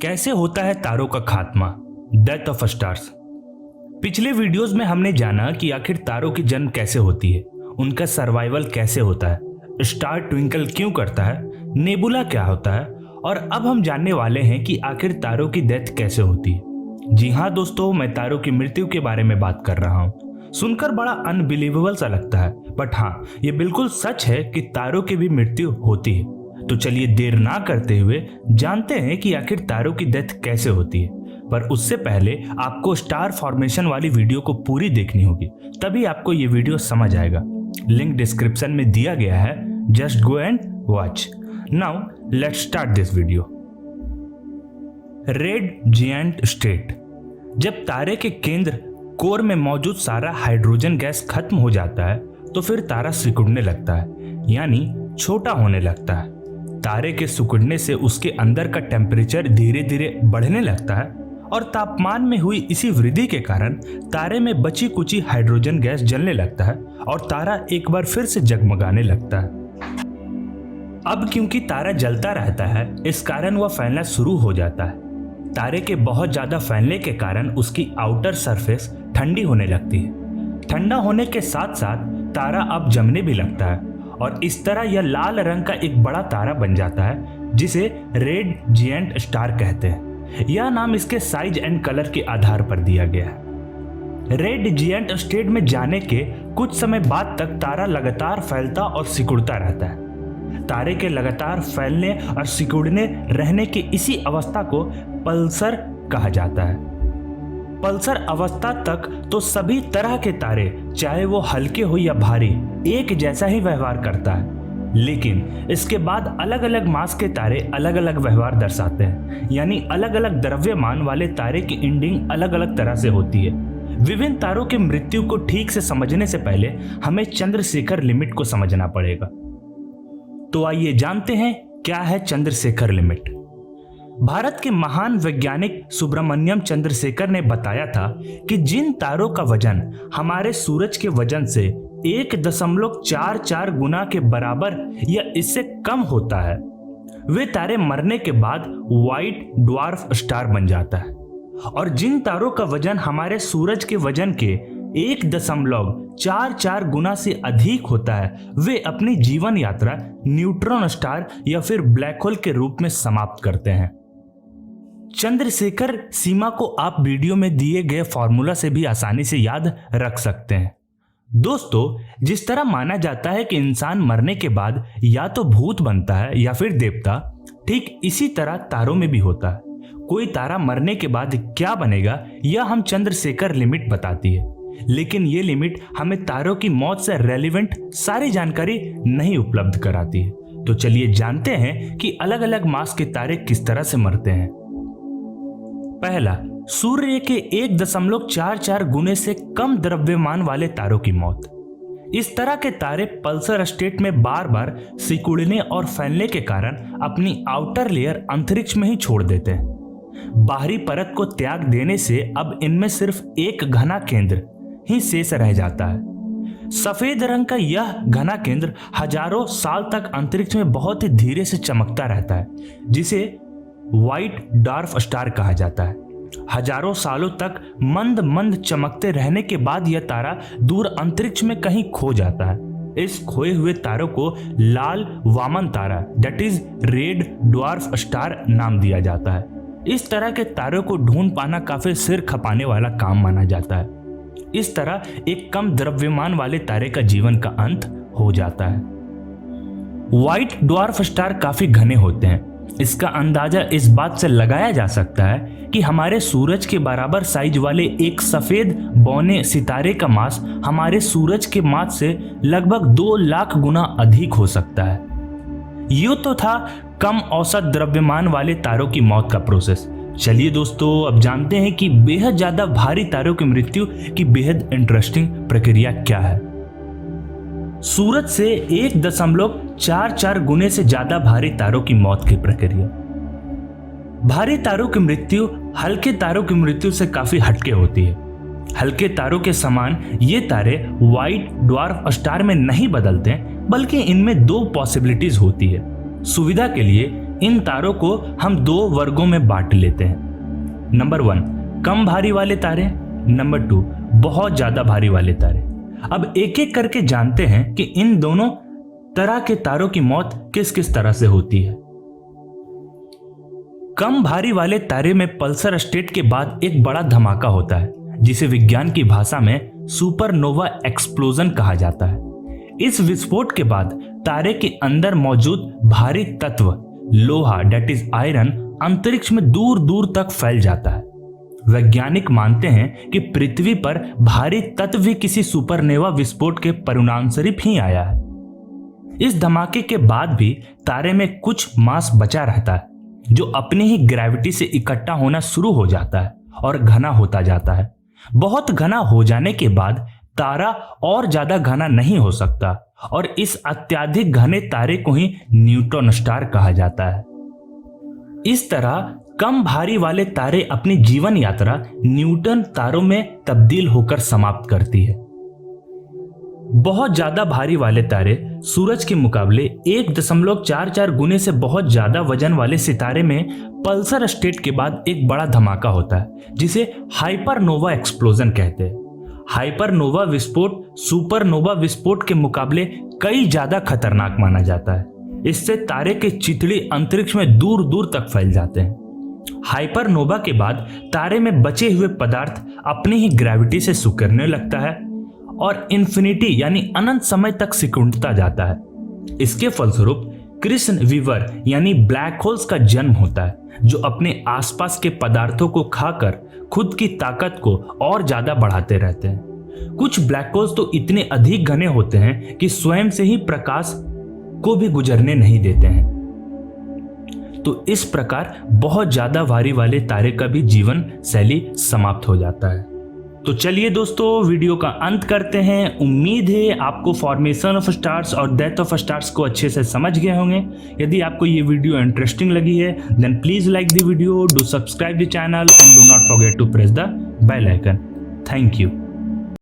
कैसे होता है तारों का खात्मा, डेथ ऑफ स्टार्स। पिछले वीडियोस में हमने जाना कि आखिर तारों की जन्म कैसे होती है, उनका सर्वाइवल कैसे होता है, स्टार ट्विंकल क्यों करता है, नेबुला क्या होता है, और अब हम जानने वाले हैं कि आखिर तारों की डेथ कैसे होती है। जी हाँ दोस्तों, मैं तारों की मृत्यु के बारे में बात कर रहा हूँ। सुनकर बड़ा अनबिलीवेबल सा लगता है, बट हाँ, ये बिल्कुल सच है कि तारों की भी मृत्यु होती है। तो चलिए देर ना करते हुए जानते हैं कि आखिर तारों की डेथ कैसे होती है। पर उससे पहले आपको स्टार फॉर्मेशन वाली वीडियो को पूरी देखनी होगी, तभी आपको ये वीडियो समझ आएगा। लिंक डिस्क्रिप्शन में दिया गया है, just go and watch. Now let's start this video. Red giant state. जब तारे के केंद्र कोर में मौजूद सारा हाइड्रोजन गैस खत्म हो जाता है तो फिर तारा सिकुड़ने लगता है, यानी छोटा होने लगता है। तारे के सिकुड़ने से उसके अंदर का टेम्परेचर धीरे धीरे बढ़ने लगता है और तापमान में हुई इसी वृद्धि के कारण तारे में बची कुची हाइड्रोजन गैस जलने लगता है और तारा एक बार फिर से जगमगाने लगता है। अब क्योंकि तारा जलता रहता है, इस कारण वह फैलना शुरू हो जाता है। तारे के बहुत ज्यादा फैलने के कारण उसकी आउटर सरफेस ठंडी होने लगती है। ठंडा होने के साथ साथ तारा अब जमने भी लगता है और इस तरह यह लाल रंग का एक बड़ा तारा बन जाता है, जिसे रेड जायंट स्टार कहते हैं। यह नाम इसके साइज एंड कलर के आधार पर दिया गया है। रेड जायंट स्टेट में जाने के कुछ समय बाद तक तारा लगातार फैलता और सिकुड़ता रहता है। तारे के लगातार फैलने और सिकुड़ने रहने की इसी अवस्था को पल्सर कहा जाता है। पल्सर अवस्था तक तो सभी तरह के तारे, चाहे वो हल्के हो या भारी, एक जैसा ही व्यवहार करता है। लेकिन इसके बाद अलग अलग मास के तारे अलग अलग व्यवहार दर्शाते हैं, यानी अलग अलग द्रव्यमान वाले तारे की एंडिंग अलग अलग तरह से होती है। विभिन्न तारों की मृत्यु को ठीक से समझने से पहले हमें चंद्रशेखर लिमिट को समझना पड़ेगा। तो आइए जानते हैं क्या है चंद्रशेखर लिमिट। भारत के महान वैज्ञानिक सुब्रमण्यम चंद्रशेखर ने बताया था कि जिन तारों का वजन हमारे सूरज के वजन से 1.44 गुना के बराबर या इससे कम होता है, वे तारे मरने के बाद व्हाइट ड्वार्फ स्टार बन जाता है। और जिन तारों का वजन हमारे सूरज के वजन के 1.44 गुना से अधिक होता है, वे अपनी जीवन यात्रा न्यूट्रॉन स्टार या फिर ब्लैक होल के रूप में समाप्त करते हैं। चंद्रशेखर सीमा को आप वीडियो में दिए गए फॉर्मूला से भी आसानी से याद रख सकते हैं। दोस्तों, जिस तरह माना जाता है कि इंसान मरने के बाद या तो भूत बनता है या फिर देवता, ठीक इसी तरह तारों में भी होता है। कोई तारा मरने के बाद क्या बनेगा, यह हम चंद्रशेखर लिमिट बताती है, लेकिन ये लिमिट हमें तारों की मौत से रेलिवेंट सारी जानकारी नहीं उपलब्ध कराती है। तो चलिए जानते हैं कि अलग अलग मास के तारे किस तरह से मरते हैं। पहला, सूर्य के 1.44 गुने से कम द्रव्यमान वाले तारों की मौत। इस तरह के तारे पल्सर स्टेट में बार बार सिकुड़ने और फैलने के कारण अपनी आउटर लेयर अंतरिक्ष में ही छोड़ देते हैं। बाहरी परत को त्याग देने से अब इनमें सिर्फ एक घना केंद्र ही शेष रह जाता है। सफेद रंग का यह घना केंद्र हजारों साल तक अंतरिक्ष में बहुत ही धीरे से चमकता रहता है, जिसे व्हाइट ड्वार्फ स्टार कहा जाता है। हजारों सालों तक मंद मंद चमकते रहने के बाद यह तारा दूर अंतरिक्ष में कहीं खो जाता है। इस खोए हुए तारों को लाल वामन तारा, that is red dwarf star नाम दिया जाता है। इस तरह के तारों को ढूंढ पाना काफी सिर खपाने वाला काम माना जाता है। इस तरह एक कम द्रव्यमान वाले तारे का जीवन का अंत हो जाता है। व्हाइट ड्वार्फ स्टार काफी घने होते हैं। इसका अंदाजा इस बात से लगाया जा सकता है कि हमारे सूरज के बराबर साइज वाले एक सफेद बौने सितारे का मास हमारे सूरज के मास से लगभग 2 लाख गुना अधिक हो सकता है। यूं तो था कम औसत द्रव्यमान वाले तारों की मौत का प्रोसेस। चलिए दोस्तों, अब जानते हैं कि बेहद ज्यादा भारी तारों की मृत्यु की बेहद इंटरेस्टिंग प्रक्रिया क्या है। सूरज से 1.44 गुने से ज्यादा भारी तारों की मौत की प्रक्रिया। भारी तारों की मृत्यु हल्के तारों की मृत्यु से काफी हटके होती है। हल्के तारों के समान ये तारे व्हाइट ड्वार्फ स्टार में नहीं बदलते, बल्कि इनमें 2 पॉसिबिलिटीज होती है। सुविधा के लिए इन तारों को हम 2 वर्गों में बांट लेते हैं। नंबर 1 कम भारी वाले तारे, नंबर 2 बहुत ज्यादा भारी वाले तारे। अब एक एक करके जानते हैं कि इन दोनों तरह के तारों की मौत किस किस तरह से होती है। कम भारी वाले तारे में पल्सर स्टेट के बाद एक बड़ा धमाका होता है, जिसे विज्ञान की भाषा में सुपरनोवा एक्सप्लोजन कहा जाता है। इस विस्फोट के बाद तारे के अंदर मौजूद भारी तत्व लोहा दैट इज आयरन अंतरिक्ष में दूर दूर तक फैल जाता है। वैज्ञानिक मानते हैं कि पृथ्वी पर भारी तत्व भी किसी सुपरनोवा विस्फोट के परिणामस्वरूप ही आया है। इस धमाके के बाद भी तारे में कुछ मास बचा रहता है, जो अपनी ही ग्रेविटी से इकट्ठा होना शुरू हो जाता है और घना होता जाता है। बहुत घना हो जाने के बाद तारा और ज्यादा घना नहीं हो सकता और इस अत्यधिक घने तारे को ही न्यूट्रॉन स्टार कहा जाता है। इस तरह कम भारी वाले तारे अपनी जीवन यात्रा न्यूट्रॉन तारों में तब्दील होकर समाप्त करती है। बहुत ज्यादा भारी वाले तारे सूरज के मुकाबले 1.44 गुने से बहुत ज्यादा वजन वाले सितारे में पल्सर स्टेट के बाद एक बड़ा धमाका होता है, जिसे हाइपरनोवा एक्सप्लोजन कहते हैं। हाइपरनोवा विस्फोट सुपरनोवा विस्फोट के मुकाबले कई ज्यादा खतरनाक माना जाता है। इससे तारे के चिथड़े अंतरिक्ष में दूर दूर तक फैल जाते हैं। हाइपरनोवा के बाद तारे में बचे हुए पदार्थ अपनी ही ग्रेविटी से सिकुड़ने लगता है और इन्फिनिटी यानी अनंत समय तक सिकुड़ता जाता है। इसके फलस्वरूप कृष्ण विवर यानी ब्लैक होल्स का जन्म होता है, जो अपने आसपास के पदार्थों को खाकर खुद की ताकत को और ज्यादा बढ़ाते रहते हैं। कुछ ब्लैक होल्स तो इतने अधिक घने होते हैं कि स्वयं से ही प्रकाश को भी गुजरने नहीं देते हैं। तो इस प्रकार बहुत ज्यादा भारी वाले तारे का भी जीवन शैली समाप्त हो जाता है। तो चलिए दोस्तों, वीडियो का अंत करते हैं। उम्मीद है आपको फॉर्मेशन ऑफ स्टार्स और डेथ ऑफ स्टार्स को अच्छे से समझ गए होंगे। यदि आपको ये वीडियो इंटरेस्टिंग लगी है then please like the video, do subscribe the channel and do not forget to press the bell icon. Thank you.